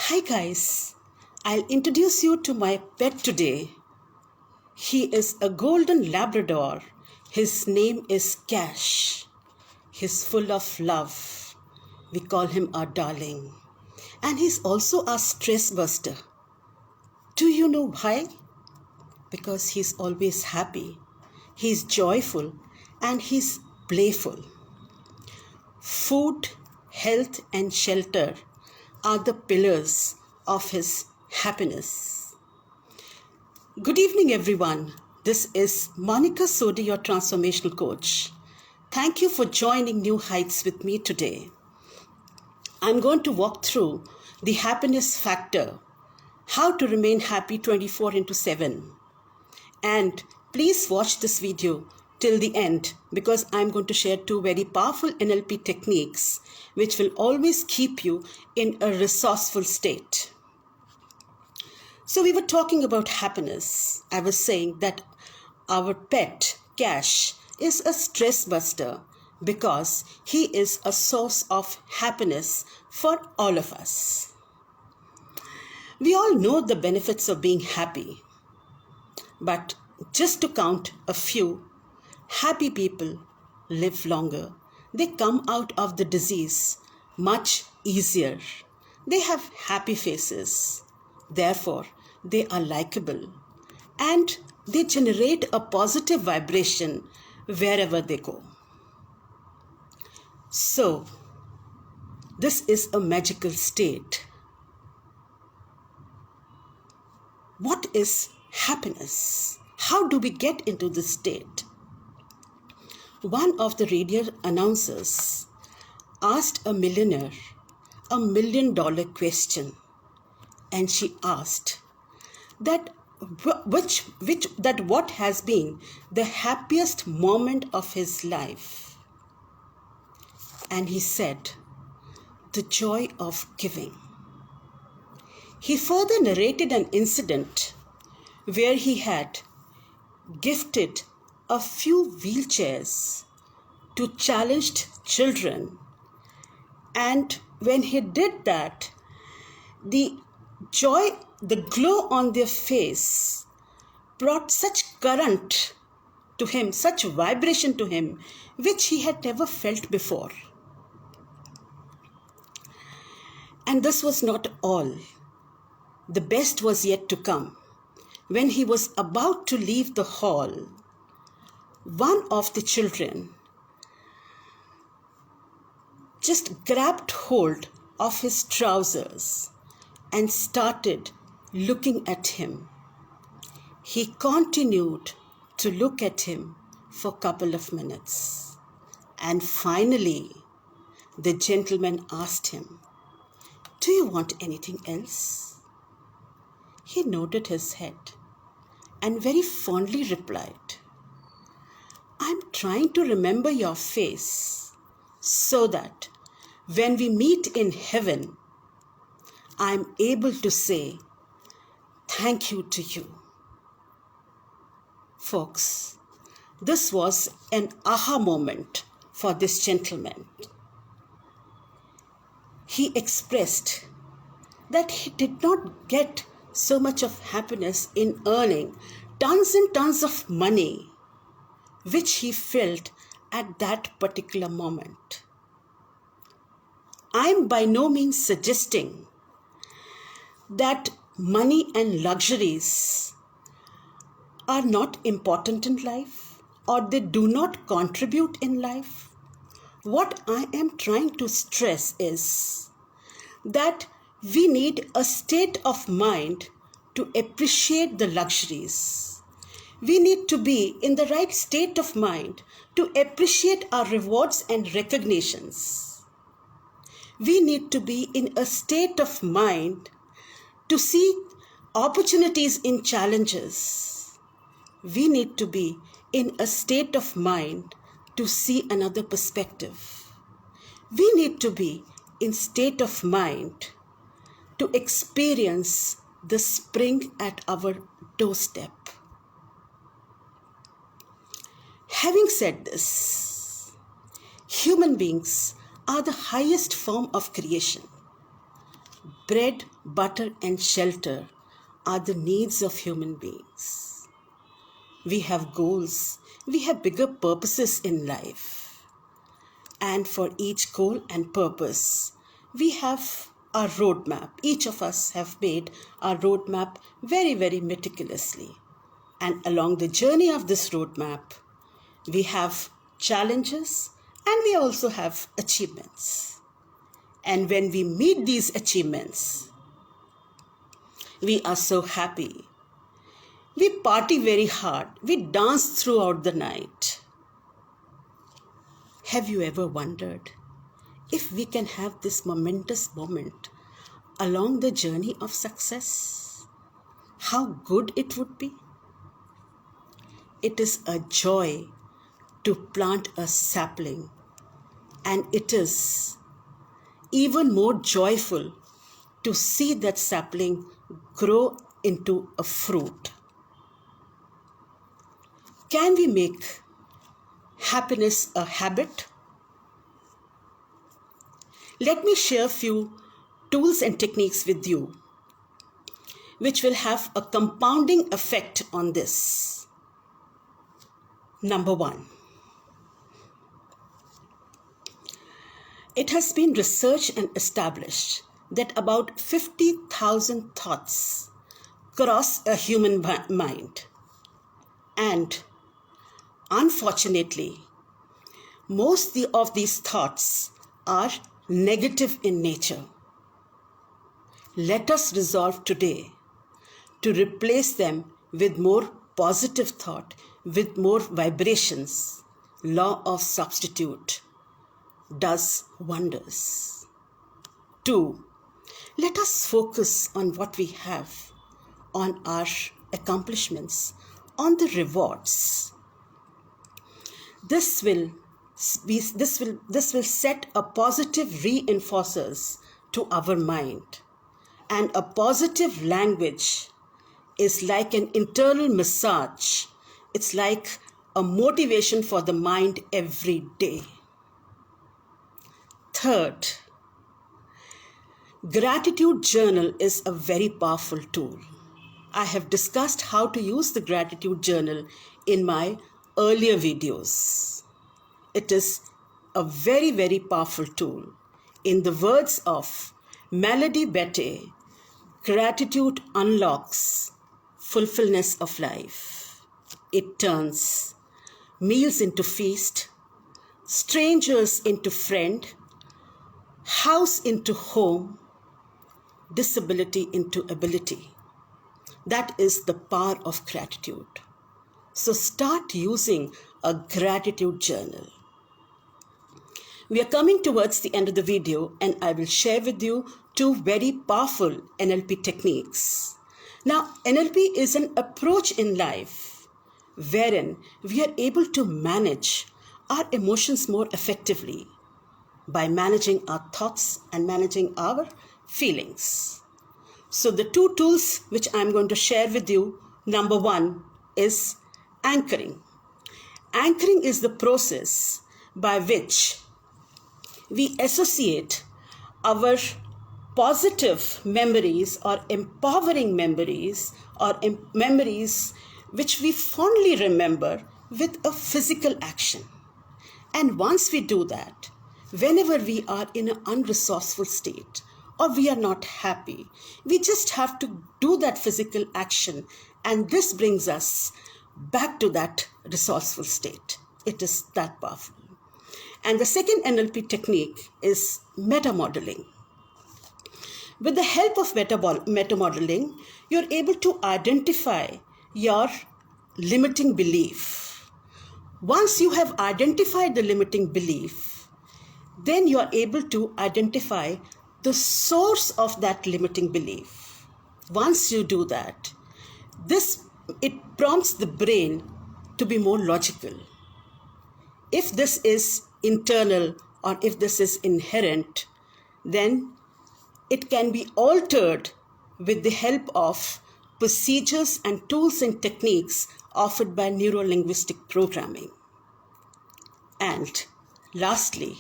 Hi guys, I'll introduce you to my pet today. He is a golden Labrador. His name is Cash. He's full of love. We call him our darling. And he's also our stress buster. Do you know why? Because he's always happy, he's joyful, and he's playful. Food, health, and shelter are the pillars of his happiness. Good evening, everyone. This is Monica Sodi, your transformational coach. Thank you for joining New Heights with me today. I'm going to walk through the happiness factor, how to remain happy 24/7. And please watch this video till the end because I'm going to share two very powerful NLP techniques which will always keep you in a resourceful state. So we were talking about happiness. I was saying that our pet, Cash, is a stress buster because he is a source of happiness for all of us. We all know the benefits of being happy. But just to count a few, happy people live longer. They come out of the disease much easier. They have happy faces. Therefore, they are likable. And they generate a positive vibration wherever they go. So, this is a magical state. What is happiness? How do we get into this state? One of the radio announcers asked a millionaire $1 million question, and she asked that what has been the happiest moment of his life, and he said, the joy of giving. He further narrated an incident where he had gifted a few wheelchairs to challenged children. And when he did that, the joy, the glow on their face brought such current to him, such vibration to him, which he had never felt before. And this was not all. The best was yet to come. When he was about to leave the hall, one of the children just grabbed hold of his trousers and started looking at him. He continued to look at him for a couple of minutes. And finally, the gentleman asked him, "Do you want anything else?" He nodded his head and very fondly replied, "I'm trying to remember your face so that when we meet in heaven, I'm able to say thank you to you." Folks, this was an aha moment for this gentleman. He expressed that he did not get so much of happiness in earning tons and tons of money, which he felt at that particular moment. I'm by no means suggesting that money and luxuries are not important in life or they do not contribute in life. What I am trying to stress is that we need a state of mind to appreciate the luxuries. We need to be in the right state of mind to appreciate our rewards and recognitions. We need to be in a state of mind to see opportunities in challenges. We need to be in a state of mind to see another perspective. We need to be in state of mind to experience the spring at our doorstep. Having said this, human beings are the highest form of creation. bread, butter, and shelter are the needs of human beings. We have goals, we have bigger purposes in life. And for each goal and purpose, we have our roadmap. Each of us have made our roadmap very, very meticulously. And along the journey of this roadmap, we have challenges and we also have achievements. And when we meet these achievements, we are so happy. We party very hard. We dance throughout the night. Have you ever wondered if we can have this momentous moment along the journey of success? How good it would be? It is a joy to plant a sapling, and it is even more joyful to see that sapling grow into a fruit. Can we make happiness a habit? Let me share a few tools and techniques with you which will have a compounding effect on this. Number 1. It has been researched and established that about 50,000 thoughts cross a human mind. And unfortunately, most of these thoughts are negative in nature. Let us resolve today to replace them with more positive thought, with more vibrations. Law of substitute does wonders. 2. Let us focus on what we have, on our accomplishments, on the rewards. This will set a positive reinforcers to our mind. And a positive language is like an internal massage. It's like a motivation for the mind every day. 3rd, gratitude journal is a very powerful tool. I have discussed how to use the gratitude journal in my earlier videos. It is a very, very powerful tool. In the words of Melody Beattie, gratitude unlocks fulfillment of life. It turns meals into feast, strangers into friend, house into home, disability into ability. That is the power of gratitude. So start using a gratitude journal. We are coming towards the end of the video, and I will share with you 2 very powerful NLP techniques. Now, NLP is an approach in life wherein we are able to manage our emotions more effectively by managing our thoughts and managing our feelings. So the 2 tools which I'm going to share with you, number 1 is anchoring. Anchoring is the process by which we associate our positive memories or empowering memories or memories which we fondly remember with a physical action. And once we do that, whenever we are in an unresourceful state or we are not happy, we just have to do that physical action, and this brings us back to that resourceful state. It is that powerful. And the second NLP technique is meta-modeling. With the help of meta-modeling, you're able to identify your limiting belief. Once you have identified the limiting belief, then you are able to identify the source of that limiting belief. Once you do that, it prompts the brain to be more logical. If this is internal or if this is inherent, then it can be altered with the help of procedures and tools and techniques offered by neuro-linguistic programming. And lastly,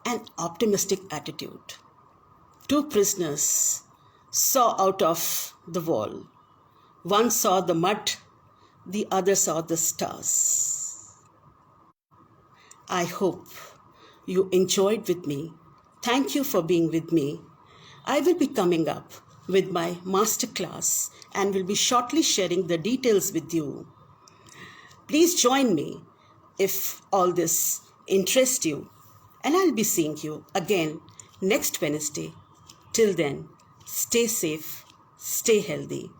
an optimistic attitude. two prisoners saw out of the wall. One saw the mud, the other saw the stars. I hope you enjoyed with me. Thank you for being with me. I will be coming up with my masterclass and will be shortly sharing the details with you. Please join me if all this interests you, and I'll be seeing you again next Wednesday. Till then, stay safe, stay healthy.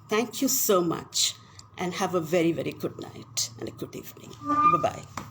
Thank you so much and have a very, very good night and a good evening. Bye-bye.